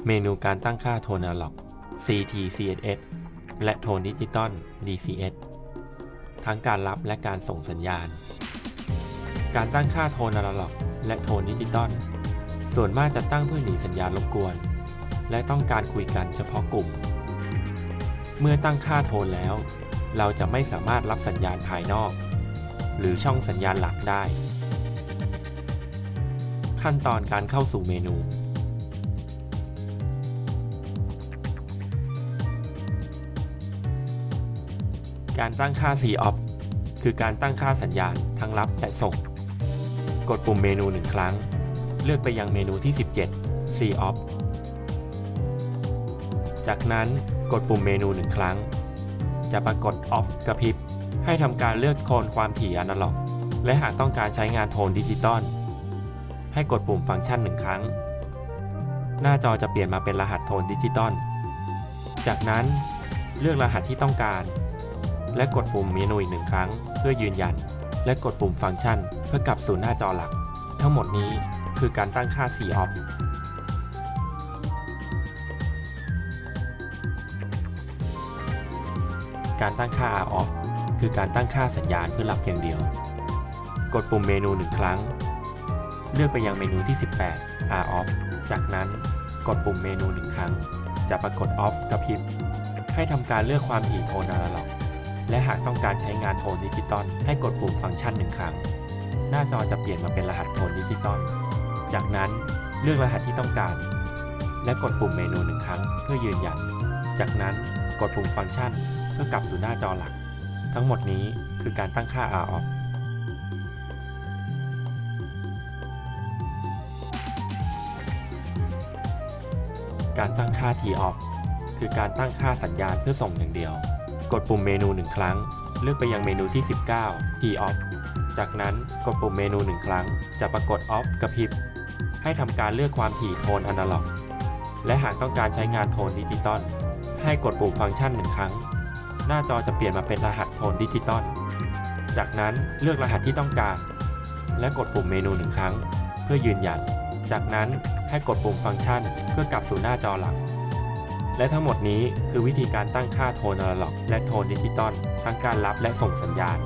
เมนูการตั้งค่าโทนอะล็อก CT/CSS และโทนดิจิตอล DCS ทั้งการรับและการส่งสัญญาณ การตั้งค่าโทนอะล็อกและโทนดิจิตอลส่วนมากจะตั้งเพื่อหนีสัญญาณรบกวน และต้องการคุยกันเฉพาะกลุ่ม เมื่อตั้งค่าโทนแล้ว เราจะไม่สามารถรับสัญญาณภายนอก หรือช่องสัญญาณหลักได้ ขั้นตอนการเข้าสู่เมนูการตั้งค่า COFF คือการตั้งค่าสัญญาณทั้งรับและส่งกดปุ่มเมนู1ครั้งเลือกไปยังเมนูที่17 COFF จากนั้นกดปุ่มเมนู1ครั้งจะปรากฏ OFF กระพริบให้ทำการเลือกโทนความถี่อนาล็อกและหากต้องการใช้งานโทนดิจิตอลให้กดปุ่มฟังก์ชัน1ครั้งหน้าจอจะเปลี่ยนมาเป็นรหัสโทนดิจิตอลจากนั้นเลือกรหัสที่ต้องการและกดปุ่มเมนูอีก1ครั้งเพื่อยืนยันและกดปุ่มฟังก์ชันเพื่อกลับสู่หน้าจอหลักทั้งหมดนี้คือการตั้งค่า COFF การตั้งค่า ROFF คือการตั้งค่าสัญญาณเพื่อรับอย่างเดียวกดปุ่มเมนู1ครั้งเลือกไปยังเมนูที่18 ROFF จากนั้นกดปุ่มเมนู1ครั้งจะปรากฏ OFF กระพริบให้ทำการเลือกความถี่โทนอนาล็อกและหากต้องการใช้งานโทนดิจิตอลให้กดปุ่มฟังก์ชัน1ครั้งหน้าจอจะเปลี่ยนมาเป็นรหัสโทนดิจิตอลจากนั้นเลือกรหัสที่ต้องการและกดปุ่มเมนู1ครั้งเพื่อยืนยันจากนั้นกดปุ่มฟังก์ชันเพื่อกลับสู่หน้าจอหลักทั้งหมดนี้คือการตั้งค่า ROFF การตั้งค่า TOFF คือการตั้งค่าสัญญาณเพื่อส่งอย่างเดียวกดปุ่มเมนู1ครั้งเลือกไปยังเมนูที่19 TOFF จากนั้นกดปุ่มเมนู1ครั้งจะปรากฏ OFF กระพริบให้ทำการเลือกความถี่โทนอนาล็อกและหากต้องการใช้งานโทนดิจิตอลให้กดปุ่มฟังก์ชัน1ครั้งหน้าจอจะเปลี่ยนมาเป็นรหัสโทนดิจิตอลจากนั้นเลือกรหัสที่ต้องการและกดปุ่มเมนู1ครั้งเพื่อยืนยันจากนั้นให้กดปุ่มฟังก์ชันเพื่อกลับสู่หน้าจอหลักและทั้งหมดนี้คือวิธีการตั้งค่าโทนอนาล็อกและโทนดิจิตอลทั้งการรับและส่งสัญญาณ